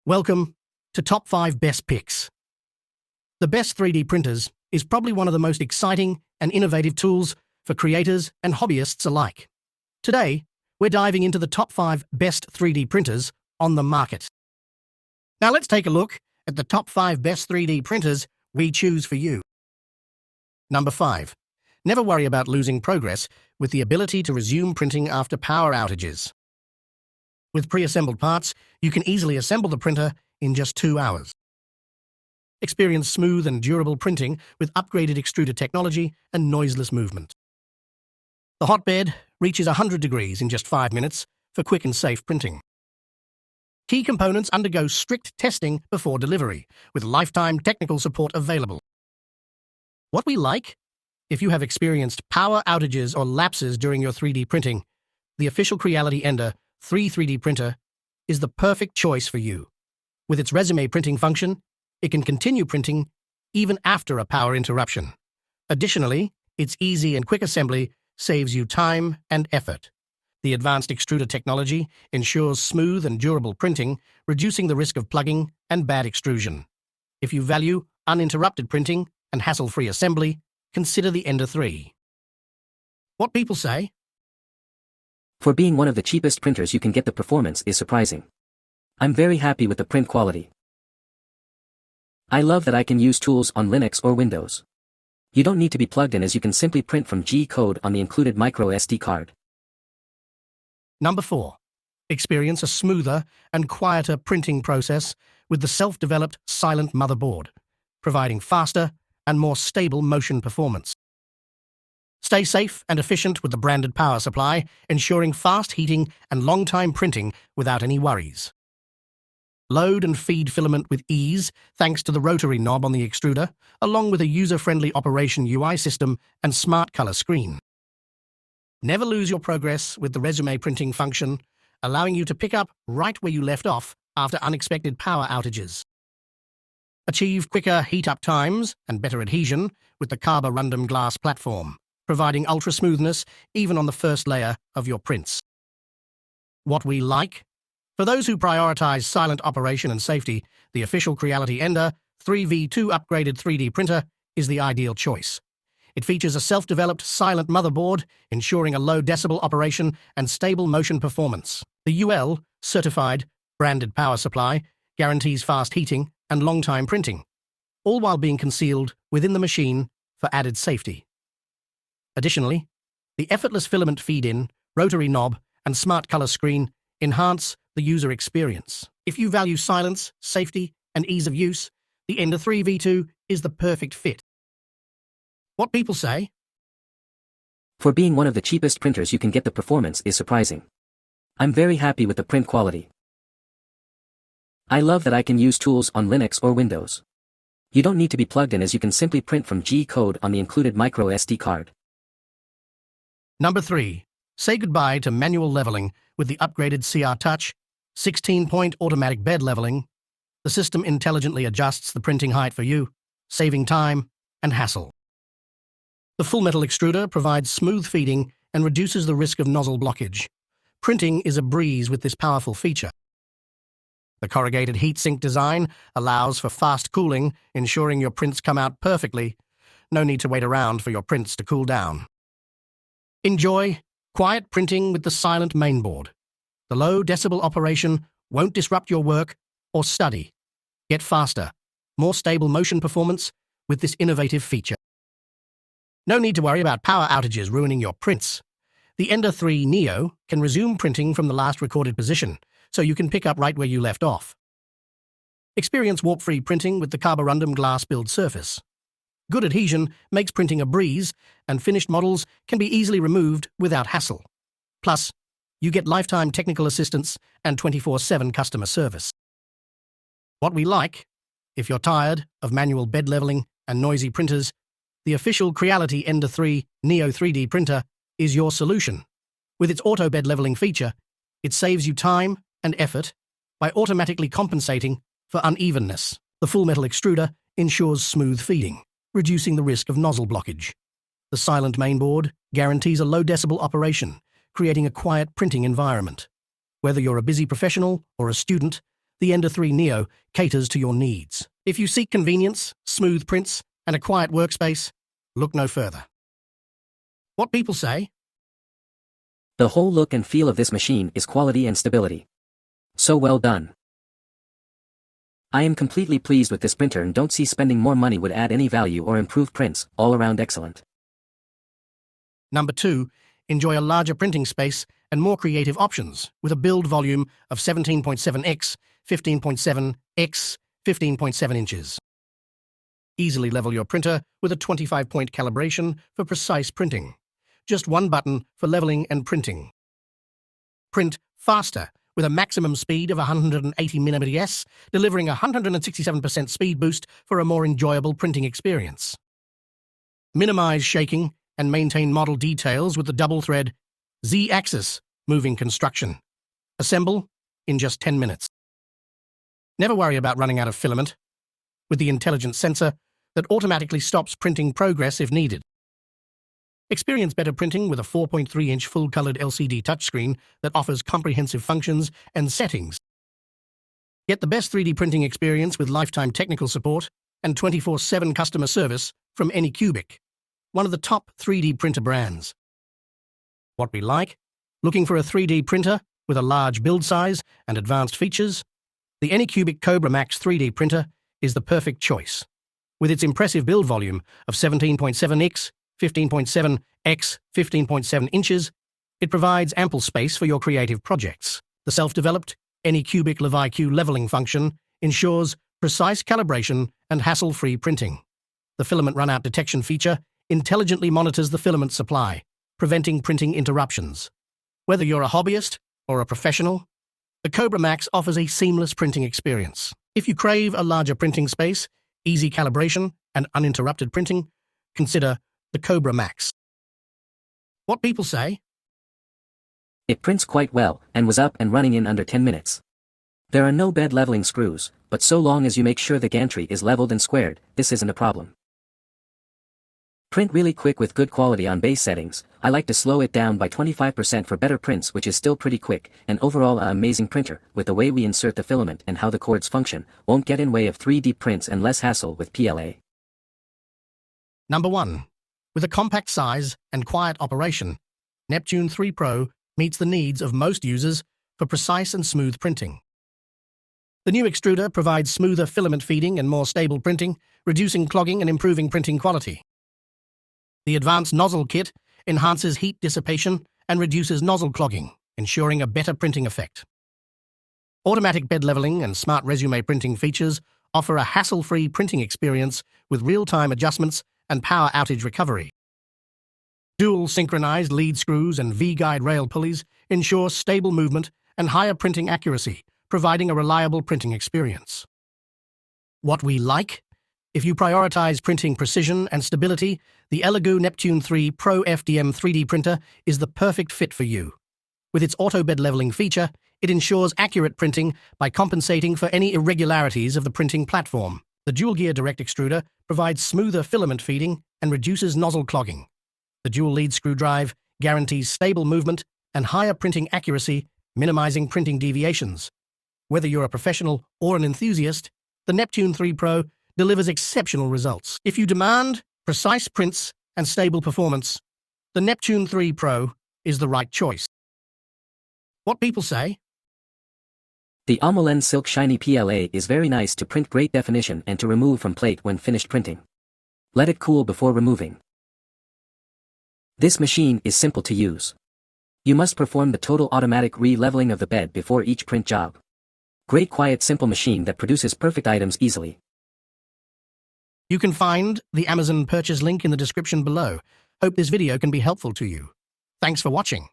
Welcome to Top 5 Best Picks. The best 3D printers is probably one of the most exciting and innovative tools for creators and hobbyists alike. Today, we're diving into the top 5 best 3D printers on the market. Now let's take a look at the top 5 best 3D printers we choose for you. Number 5. Never worry about losing progress with the ability to resume printing after power outages. With pre-assembled parts, you can easily assemble the printer in just 2 hours. Experience smooth and durable printing with upgraded extruder technology and noiseless movement. The hotbed reaches 100 degrees in just 5 minutes for quick and safe printing. Key components undergo strict testing before delivery, with lifetime technical support available. What we like? If you have experienced power outages or lapses during your 3D printing, the official Creality Ender 3D printer is the perfect choice for you. With its resume printing function, it can continue printing even after a power interruption. Additionally, its easy and quick assembly saves you time and effort. The advanced extruder technology ensures smooth and durable printing, reducing the risk of plugging and bad extrusion. If you value uninterrupted printing and hassle-free assembly, consider the Ender 3. What people say? For being one of the cheapest printers you can get, the performance is surprising. I'm very happy with the print quality. I love that I can use tools on Linux or Windows. You don't need to be plugged in, as you can simply print from G-code on the included micro SD card. Number 4. Experience a smoother and quieter printing process with the self-developed Silent motherboard, providing faster and more stable motion performance. Stay safe and efficient with the branded power supply, ensuring fast heating and long-time printing without any worries. Load and feed filament with ease thanks to the rotary knob on the extruder, along with a user-friendly operation UI system and smart color screen. Never lose your progress with the resume printing function, allowing you to pick up right where you left off after unexpected power outages. Achieve quicker heat-up times and better adhesion with the KOBRA random glass platform, providing ultra-smoothness even on the first layer of your prints. What we like? For those who prioritize silent operation and safety, the official Creality Ender 3v2 upgraded 3D printer is the ideal choice. It features a self-developed Silent motherboard, ensuring a low decibel operation and stable motion performance. The UL certified branded power supply guarantees fast heating and long-time printing, all while being concealed within the machine for added safety. Additionally, the effortless filament feed-in, rotary knob, and smart color screen enhance the user experience. If you value silence, safety, and ease of use, the Ender 3v2 is the perfect fit. What people say? For being one of the cheapest printers you can get, the performance is surprising. I'm very happy with the print quality. I love that I can use tools on Linux or Windows. You don't need to be plugged in, as you can simply print from G-code on the included micro SD card. Number 3. Say goodbye to manual leveling with the upgraded CR Touch 16-point automatic bed leveling. The system intelligently adjusts the printing height for you, saving time and hassle. The full metal extruder provides smooth feeding and reduces the risk of nozzle blockage. Printing is a breeze with this powerful feature. The corrugated heatsink design allows for fast cooling, ensuring your prints come out perfectly. No need to wait around for your prints to cool down. Enjoy quiet printing with the Silent mainboard. The low decibel operation won't disrupt your work or study. Get faster, more stable motion performance with this innovative feature. No need to worry about power outages ruining your prints. The Ender 3 Neo can resume printing from the last recorded position, so you can pick up right where you left off. Experience warp-free printing with the KOBRA random glass build surface. Good adhesion makes printing a breeze, and finished models can be easily removed without hassle. Plus, you get lifetime technical assistance and 24/7 customer service. What we like? If you're tired of manual bed leveling and noisy printers, the official Creality Ender 3 Neo 3D printer is your solution. With its auto bed leveling feature, it saves you time and effort by automatically compensating for unevenness. The full metal extruder ensures smooth feeding, reducing the risk of nozzle blockage. The Silent mainboard guarantees a low decibel operation, creating a quiet printing environment. Whether you're a busy professional or a student, the Ender 3 Neo caters to your needs. If you seek convenience, smooth prints, and a quiet workspace, look no further. What people say? The whole look and feel of this machine is quality and stability. So well done. I am completely pleased with this printer and don't see spending more money would add any value or improve prints, all around excellent. Number 2, enjoy a larger printing space and more creative options with a build volume of 17.7x, 15.7x, 15.7 inches. Easily level your printer with a 25-point calibration for precise printing. Just one button for leveling and printing. Print faster with a maximum speed of 180 mm/s, delivering a 167% speed boost for a more enjoyable printing experience. Minimize shaking and maintain model details with the double-thread Z-axis moving construction. Assemble in just 10 minutes. Never worry about running out of filament with the intelligent sensor that automatically stops printing progress if needed. Experience better printing with a 4.3-inch full-colored LCD touchscreen that offers comprehensive functions and settings. Get the best 3D printing experience with lifetime technical support and 24/7 customer service from ANYCUBIC, one of the top 3D printer brands. What we like? Looking for a 3D printer with a large build size and advanced features? The ANYCUBIC KOBRA Max 3D printer is the perfect choice. With its impressive build volume of 17.7x, 15.7x, 15.7 inches, it provides ample space for your creative projects. The self-developed ANYCUBIC LiveIQ leveling function ensures precise calibration and hassle-free printing. The filament runout detection feature intelligently monitors the filament supply, preventing printing interruptions. Whether you're a hobbyist or a professional, the KOBRA Max offers a seamless printing experience. If you crave a larger printing space, easy calibration, and uninterrupted printing, consider the KOBRA Max. What people say? It prints quite well and was up and running in under 10 minutes. There are no bed leveling screws, but so long as you make sure the gantry is leveled and squared, this isn't a problem. Print really quick with good quality on base settings. I like to slow it down by 25% for better prints, which is still pretty quick, and overall an amazing printer, with the way we insert the filament and how the cords function, won't get in way of 3D prints and less hassle with PLA. Number 1. With a compact size and quiet operation, Neptune 3 Pro meets the needs of most users for precise and smooth printing. The new extruder provides smoother filament feeding and more stable printing, reducing clogging and improving printing quality. The advanced nozzle kit enhances heat dissipation and reduces nozzle clogging, ensuring a better printing effect. Automatic bed leveling and smart resume printing features offer a hassle-free printing experience with real-time adjustments and power outage recovery. Dual synchronized lead screws and V-guide rail pulleys ensure stable movement and higher printing accuracy, providing a reliable printing experience. What we like? If you prioritize printing precision and stability, the Elegoo Neptune 3 Pro FDM 3D printer is the perfect fit for you. With its auto bed leveling feature, it ensures accurate printing by compensating for any irregularities of the printing platform. The dual-gear direct extruder provides smoother filament feeding and reduces nozzle clogging. The dual lead screw drive guarantees stable movement and higher printing accuracy, minimizing printing deviations. Whether you're a professional or an enthusiast, the Neptune 3 Pro delivers exceptional results. If you demand precise prints and stable performance, the Neptune 3 Pro is the right choice. What people say? The AMOLED Silk Shiny PLA is very nice to print, great definition, and to remove from plate when finished printing. Let it cool before removing. This machine is simple to use. You must perform the total automatic re-leveling of the bed before each print job. Great quiet simple machine that produces perfect items easily. You can find the Amazon purchase link in the description below. Hope this video can be helpful to you. Thanks for watching.